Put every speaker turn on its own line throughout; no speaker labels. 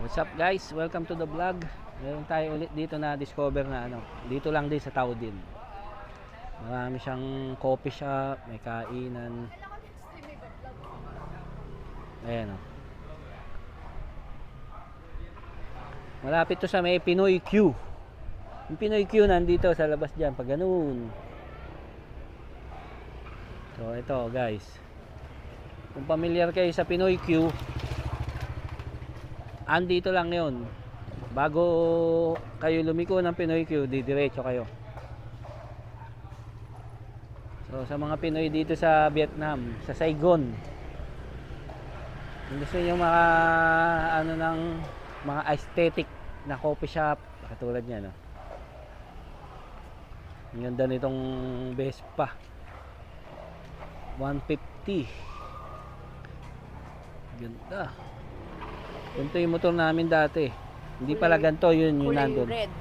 What's up guys? Welcome to the vlog. Meron tayo ulit dito na discover na dito lang din sa Taudin. Marami siyang coffee shop, may kainan. Ayan o. Malapit to sa may Pinoy Q. Yung Pinoy Q nandito sa labas dyan, pag ganun. So ito guys. Kung familiar kayo sa Pinoy Q, andito lang yun. Bago kayo lumiko ng Pinoy Q, didiretso kayo. So sa mga Pinoy dito sa Vietnam, sa Saigon, kung gusto nyo mga ng mga aesthetic na coffee shop katulad niya, no? Ang ganda nitong Vespa 150. Ganda. Ganito yung motor namin dati. Hindi pala ganito, yun yung nandun.
Red.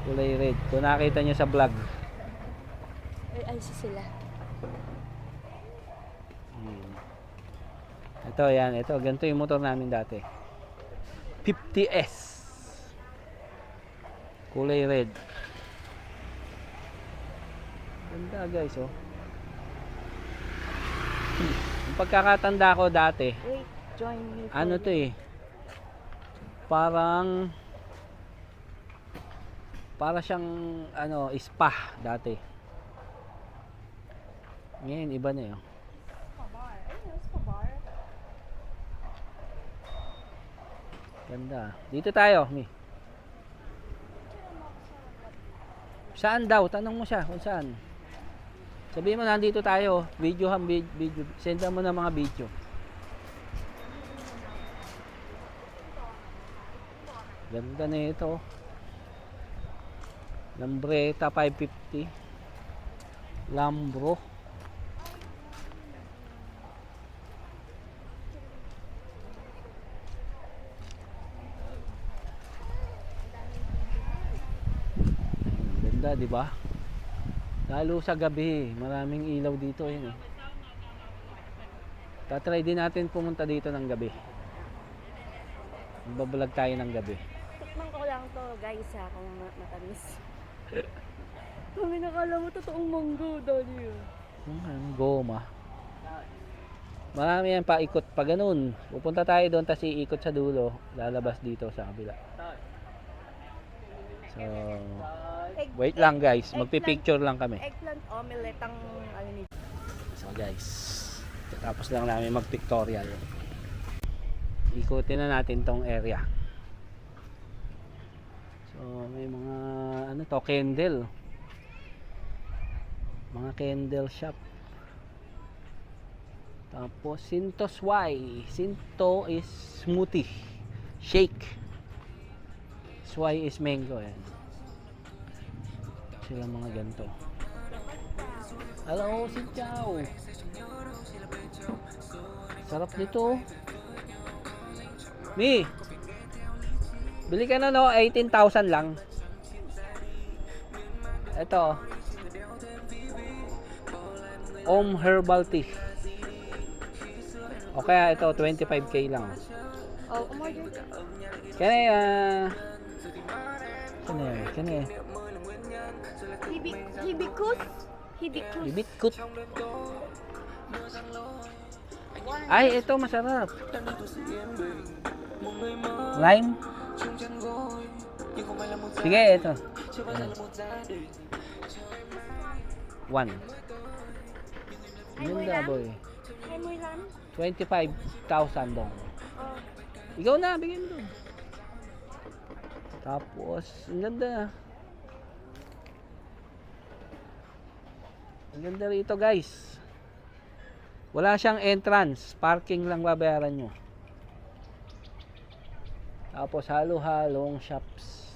Kulay red. Kung nakita nyo sa vlog.
Ay, sila.
Ito, yan. Ito, ganito yung motor namin dati. 50S. Kulay red. Ganda guys, oh. Yung pagkakatanda ko dati,
Wait, join me.
ano to eh, para siyang spa dati. Ngayon iba na yun. Ganda. Dito tayo, Mi. Saan daw? Tanong mo siya kung saan. Sabihin mo nandito tayo. Video. Sendan mo na mga video. Ganda na ito. Lambretta 550. Lambro. Ganda, di ba? Lalo sa gabi, maraming ilaw dito, yun eh. Tatry din natin pumunta dito ng gabi. Magbablog tayo ng gabi.
Tikman ko lang to, guys, ha, kung matamis. Kami nakala mo totoong manggo, dali.
Goma. Marami yan paikot pa ganun. Pupunta tayo doon, tapos iikot sa dulo, lalabas dito sa kabila. So, wait lang guys, magpipicture lang kami.
Eggplant omelette ang ni.
So guys, tapos lang namin mag-pictorial. Ikutin na natin tong area. So may mga candle. Mga candle shop. Tapos Sinto's Y. Sinto is smoothie, shake. Swai is mango, yan. Sila mga ganito. Hello, si Chow. Sarap nito. Mi, bili ka na, no? 18,000 lang. Ito. Om Herbal Tea. O kaya ito, 25k lang.
Oh, umorder.
Kaya Hibitkut. Ay, ito masarap. Lime. Sige, ito. 1. Ganda, boy.
Ay, mo lang.
25,000 dong.
Oh.
Ikaw na, bigyan mo doon. Tapos, ang ganda. Ang ganda rito guys. Wala siyang entrance. Parking lang babayaran nyo. Tapos, halo-halong shops.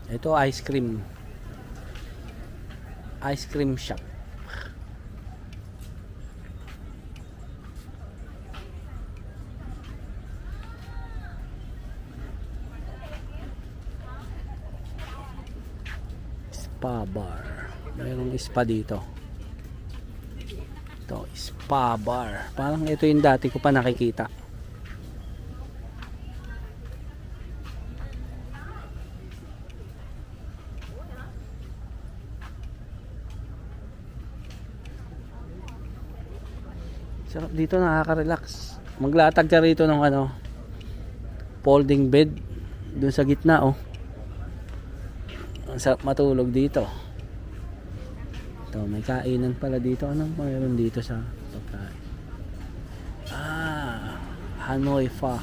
Ito ice cream shop. Spa bar. Mayroong spa dito. Ito, spa bar. Parang ito yung dati ko pa nakikita. Sarap dito, nakaka-relax. Maglatag ka rito ng ano, folding bed dun sa gitna, oh. Ang sarap matulog dito. Ito, may kainan pala dito. Anong mayroon dito sa pagkain? Hanoi Pho.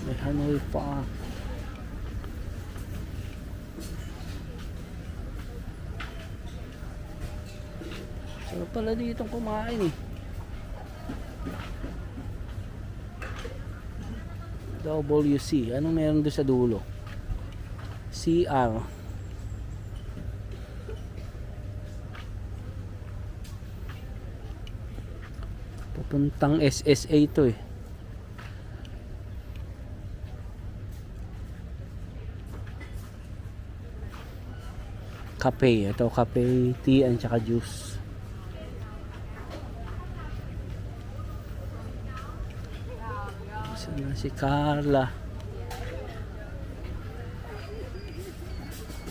May Hanoi Pho. Sarap pala dito kumain eh. WC. Anong meron doon sa dulo? CR. Pupuntang SSA to eh. Cafe. Ito, cafe, tea, and saka juice. Saan na si Carla?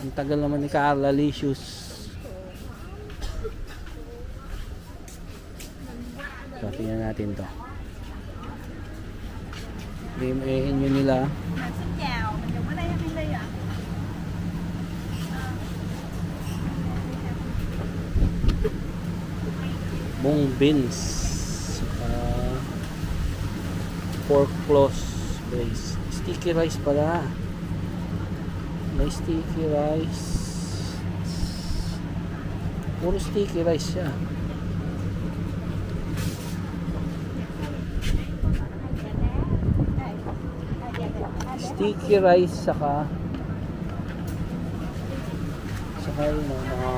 Ang tagal naman ni Carla Licious. So, tingnan natin to. Game nila.
Xin chào, mình dùng ở đây hay Minh Ly ạ?
Mung beans. Pork claws base. Sticky rice pala. May sticky rice. Puro sticky rice siya. Sticky rice saka yung mga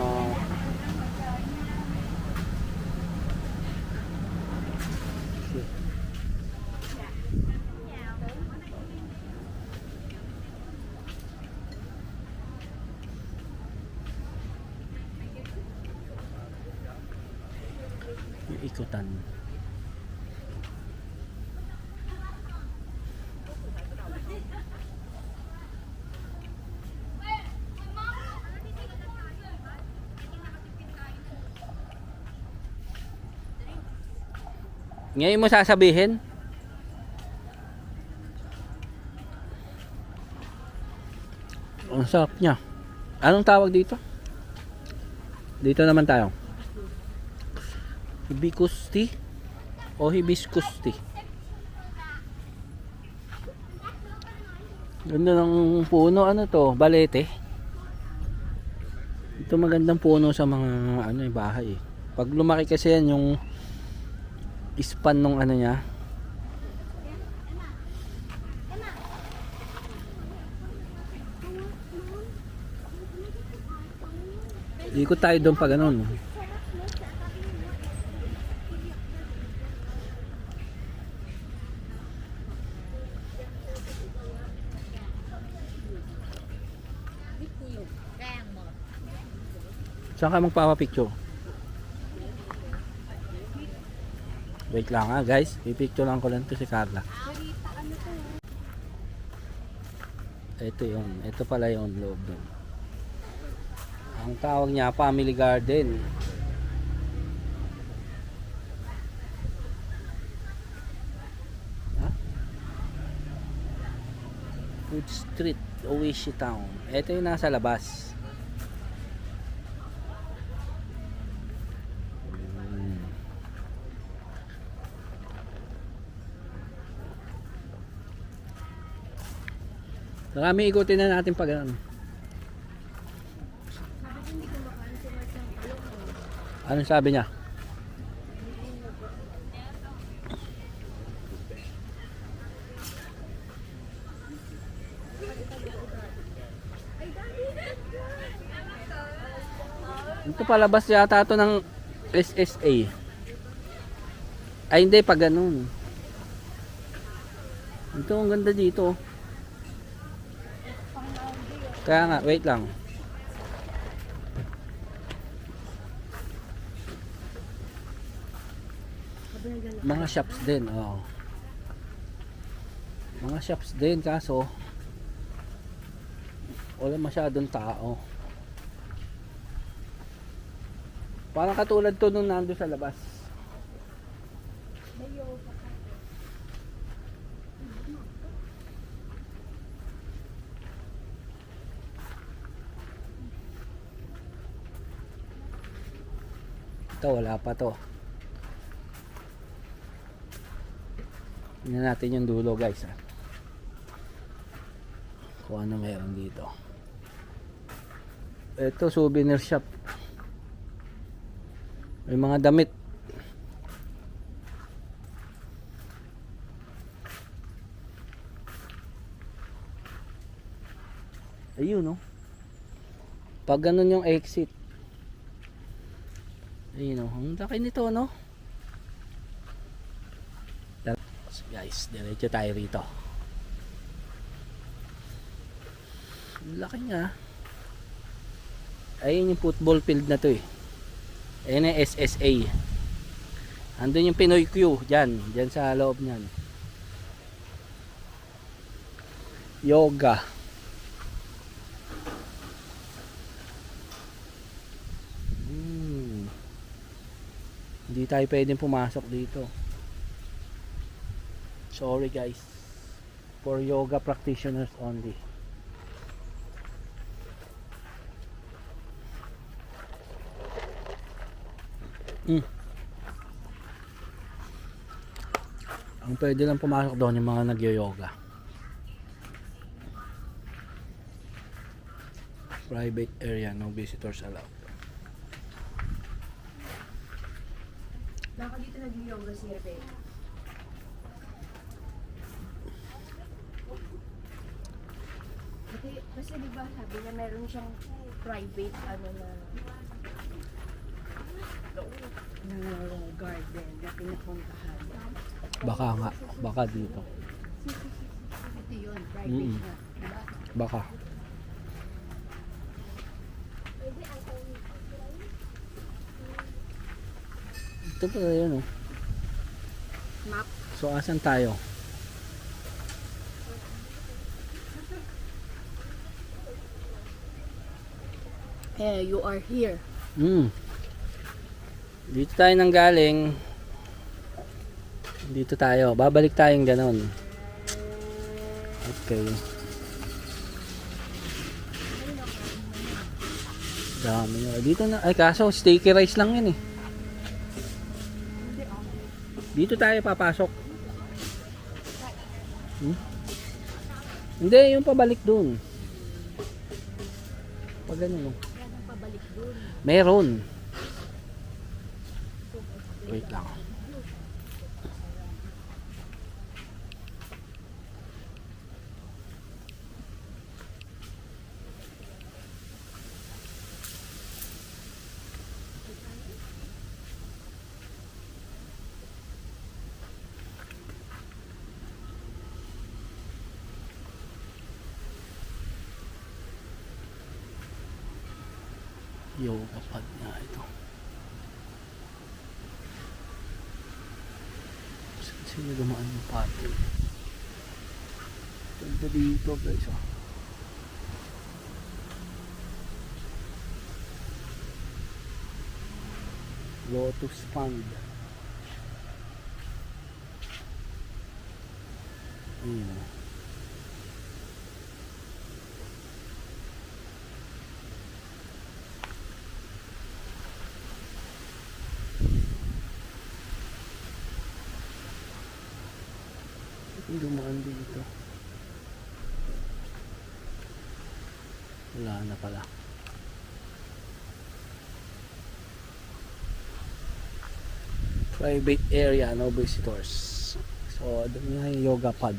yung ikutan. Ngayon mo sasabihin? Ang sarap niya. Anong tawag dito? Dito naman tayo. Hibiscus tea o hibiscus tea. Ganda ng puno. Ano to? Balete. Ito magandang puno sa mga ano, bahay. Pag lumaki kasi yan yung span nung ano niya. Ikot tayo doon pa ganun. Saan ka magpapapicture? Wait lang ha guys, pipicture lang ko lang to si Carla. Ito yun, ito pala yung loob doon. Ang tawag niya family garden. Ha? Food Street, Oishi Town. Ito yung nasa labas. Marami, ikutin na natin pag ano. Anong sabi niya? Ito palabas yata ito ng SSA. Ay hindi, pag ganun. Ito, ang ganda dito. Kaya nga, wait lang. Mga shops din, oh. Mga shops din, kaso wala masyadong tao. Parang katulad to nung nando sa labas. Ito, wala pa to. Tingnan natin yung dulo, guys, ha. Kung ano meron dito. Ito, souvenir shop. May mga damit. Ayun, no? Pag ganun yung exit. Ayun, no? Ang laki nito, no? So, guys, diretso tayo rito. Ang laki niya. Ayun yung football field na to, eh. Ayun yung SSA. Andun yung Pinoy Q. Dyan sa loob nyan. Yoga. Hindi tayo pwedeng pumasok dito. Sorry, guys. For yoga practitioners only. Ang pwede lang pumasok doon yung mga nagyo-yoga. Private area, no visitors allowed.
Baka dito nag-yoga si Rebecca. Kasi diba sabi niya meron siyang private na garden na pinapuntahan.
Baka nga, baka dito.
Ito yun, private na. Diba?
Baka. Ito pala yun, oh.
Map.
So, asan tayo?
Hey, you are here.
Dito tayo nang galing. Dito tayo. Babalik tayong ganon. Okay. Dami nyo. Dito na. Ay, kaso sticky rice lang yun, eh. Dito tayo papasok. Hindi, yung pabalik dun. Pag ganun, oh. Meron. Wait lang. Yoga pad nga ito. Sino dumaan yung pati? Ganda dito, guys, oh. Lotus Fund. Ayun, oh. Dumaan dito. Wala na pala. Private area, no visitors. So, doon nga yung yoga pad.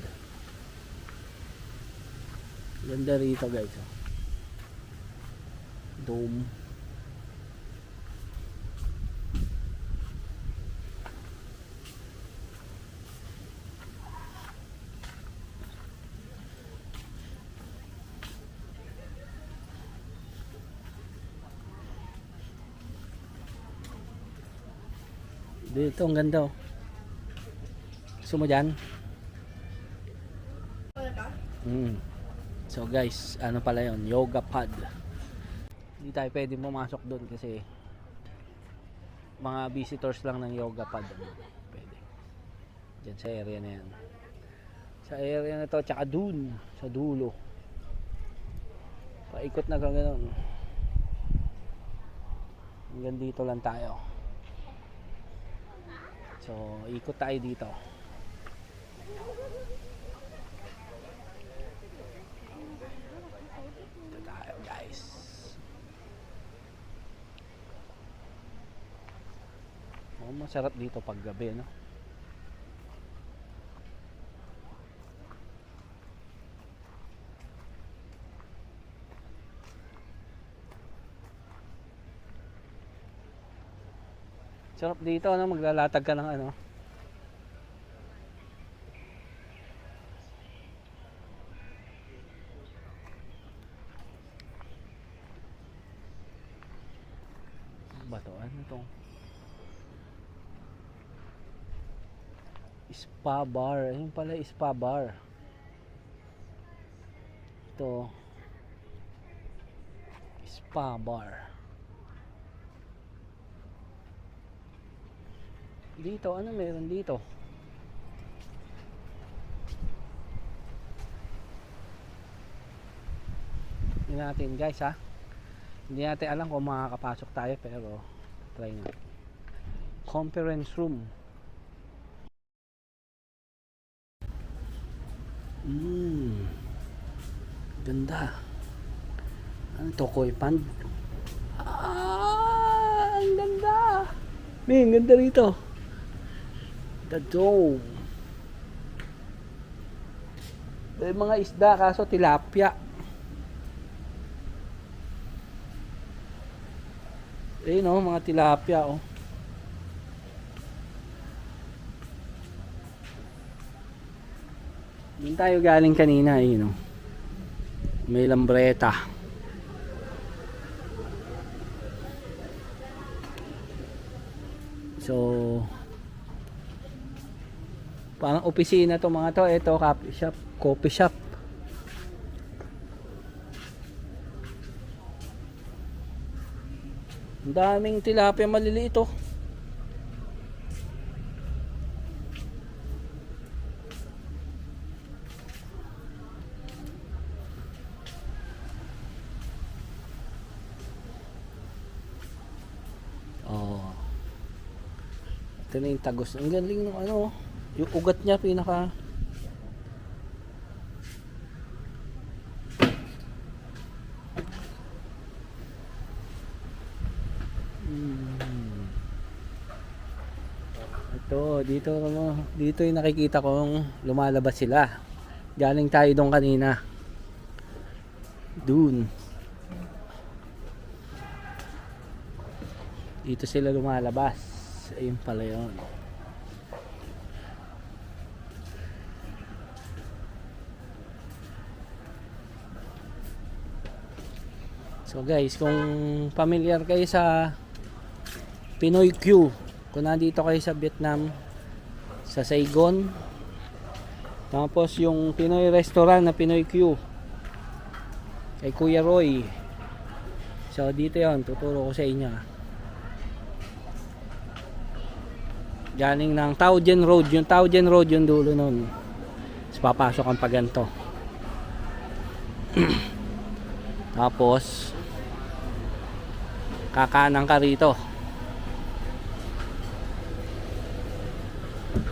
Ganda rito, guys, oh. Dome. Dito, ang ganda oh. Gusto mo dyan? So guys, ano pala yon, yoga pad. Hindi tayo pwede pumasok doon kasi mga visitors lang ng yoga pad. Pwede. Diyan sa area na yan. Sa area na to, tsaka dun, sa dulo. Paikot na gano'n. Hanggang dito lang tayo. So, ikot tayo dito. Dito tayo guys. Oh, masarap dito pag gabi, no? Sarap dito, ano? Maglalatag ka ng ano. Bato, ano to? Spa bar. Ayun pala, spa bar. Ito. Spa bar. Dito, ano meron dito? Hindi natin guys ha. Hindi natin alam kung makakapasok tayo pero try na. Conference room. Ganda. Ano to, koi pond? Ang ganda. Ang ganda rito. The dome. May mga isda kaso tilapia. Ayun oh, mga tilapia oh. Doon tayo galing kanina, ayun oh. May lambreta. So parang opisina to mga to. Ito coffee shop. Ang daming tilapia maliliit oh. Oh. Ito na yung tagos. Ang galing ng ano, yung ugat niya pinaka Ito, dito yung nakikita kong lumalabas sila. Galing tayo doon kanina. Doon. Dito sila lumalabas. Ayun pala yun. So guys, kung familiar kayo sa Pinoy Q, kung nandito kayo sa Vietnam, sa Saigon, tapos yung Pinoy restaurant na Pinoy Q kay Kuya Roy, so dito yon, tuturo ko sa inyo. Galing ng Taojen Road, yung dulo nun. Tapos papasok ang paganto. Tapos kakanan ka rito.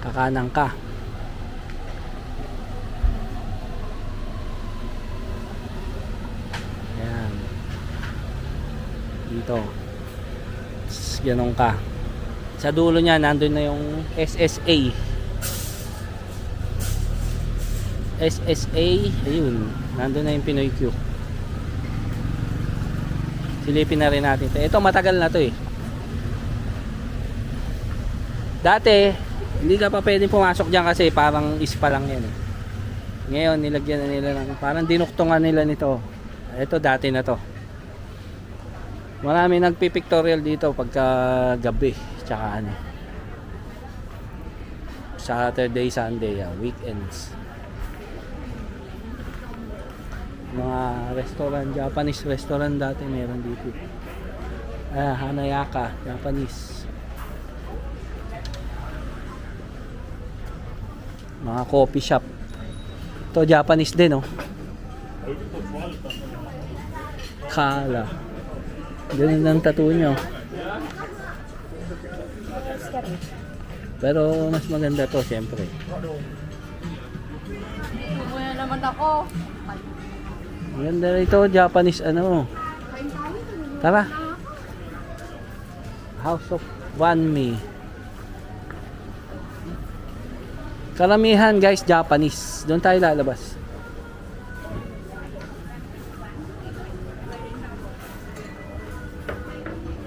Kakanan ka. Ayan. Dito. Ganun ka. Sa dulo niya, nandun na yung SSA. Ayun. Nandun na yung Pinoy Q. Silipin na rin natin ito. Ito matagal na to eh. Dati, hindi ka pa pwedeng pumasok dyan kasi parang ispa lang yan eh. Ngayon, nilagyan na nila ng, parang dinuktungan nila nito. Ito dati na to. Marami nagpipictorial dito pagka gabi. Tsaka ano. Saturday, Sunday, weekends. Mga restaurant, Japanese restaurant dati meron dito. Hanayaka, Japanese. Mga coffee shop. Ito Japanese din, oh. Kala. Ganun ang tattoo nyo. Pero mas maganda to, siyempre.
Kumuha naman ako.
Maganda ito, Japanese ano. Tara. House of Wanmi. Karamihan guys, Japanese. Doon tayo lalabas.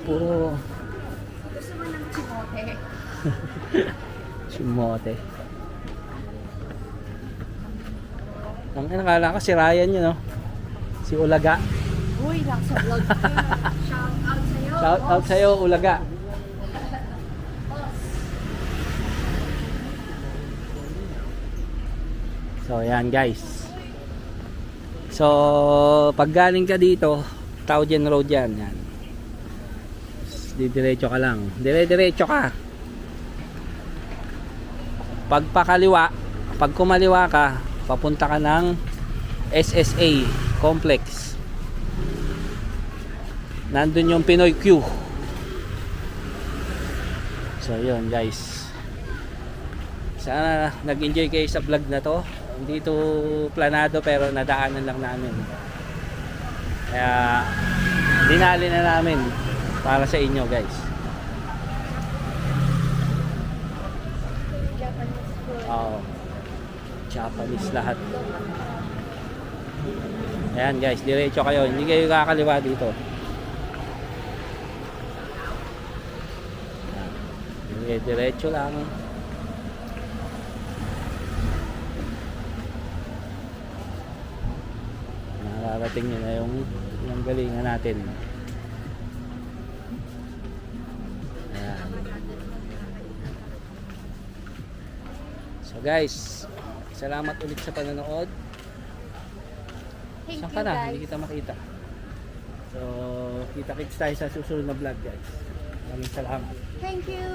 Puro
Gusto mo ng chimote?
Shimote. Ang nakala ko si Ryan yun, no? Si Ulaga.
Uy, nasa vlog ko. Shout out sa'yo.
Shout out sa'yo, Ulaga. So, yan guys. So, pag galing ka dito, Taojen Road yan. Yan. Didiretso ka lang. Dire-diretso ka. Pag pakaliwa, pag kumaliwa ka, papunta ka ng SSA Complex. Nandun yung Pinoy Q. So, yun guys. Sana nag-enjoy kayo sa vlog na to. Hindi to planado pero nadaanan lang namin. Kaya dinali na namin para sa inyo guys. Oo. Japanese lahat. Ayan guys, diretso kayo. Hindi kayo kakaliwa dito. Ayan. Diretso lang. Nakarating nyo na yung galingan natin. Ayan. So guys, salamat ulit sa panonood.
Thank
Saan
you
ka na?
guys.
Hindi kita makita. So, kita-kits tayo sa susunod na vlog guys. Maraming salamat.
Thank you.